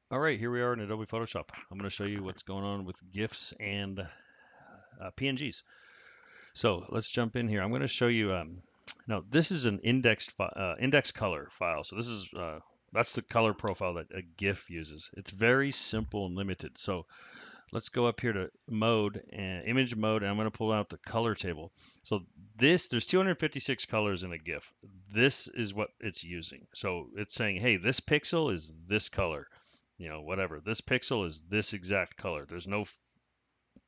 All right, here we are in Adobe Photoshop. I'm going to show you what's going on with GIFs and PNGs. So let's jump in here. I'm going to show you. Now this is an index color file. So this is that's the color profile that a GIF uses. It's very simple and limited. So let's go up here to mode and image mode, and I'm going to pull out the color table. So there's 256 colors in a GIF. This is what it's using. So it's saying, hey, this pixel is this color, whatever. This pixel is this exact color. There's no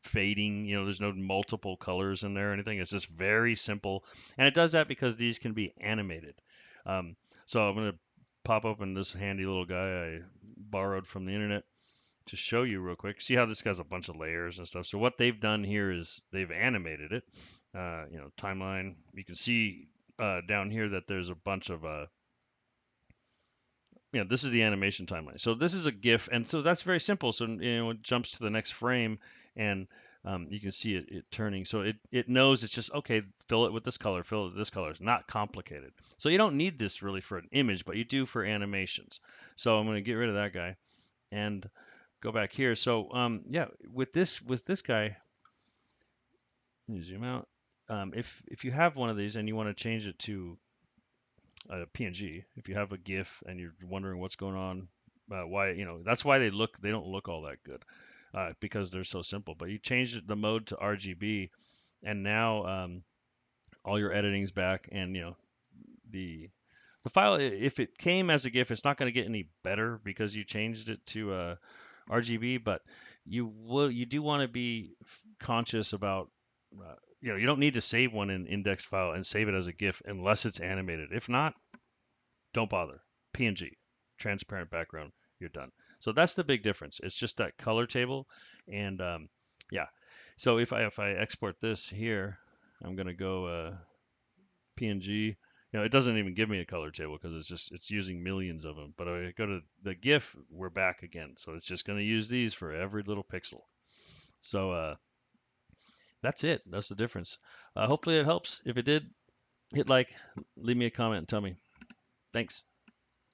fading, there's no multiple colors in there or anything. It's just very simple. And it does that because these can be animated. Um, so I'm going to pop open this handy little guy I borrowed from the internet to show you real quick. See how this has a bunch of layers and stuff. So what they've done here is they've animated it. Timeline. You can see down here that there's a bunch of this is the animation timeline. So this is a GIF, and so that's very simple. So it jumps to the next frame, and you can see it turning. So it knows it's just okay. Fill it with this color. Fill it with this color. It's not complicated. So you don't need this really for an image, but you do for animations. So I'm going to get rid of that guy and go back here. So yeah, with this guy, let me zoom out. If you have one of these and you want to change it to a PNG, if you have a GIF and you're wondering what's going on, why that's why they don't look all that good because they're so simple. But you change the mode to RGB, and now all your editing's back, and the the file, if it came as a GIF, it's not going to get any better because you changed it to RGB. But you do want to be conscious about you don't need to save one in index file and save it as a GIF unless it's animated. If not, don't bother. PNG, transparent background, you're done. So that's the big difference. It's just that color table, and yeah. So if I export this here, I'm gonna go PNG. It doesn't even give me a color table because it's using millions of them. But if I go to the GIF, we're back again. So it's just gonna use these for every little pixel. So that's it. That's the difference. Hopefully it helps. If it did, hit like, leave me a comment, and tell me. Thanks.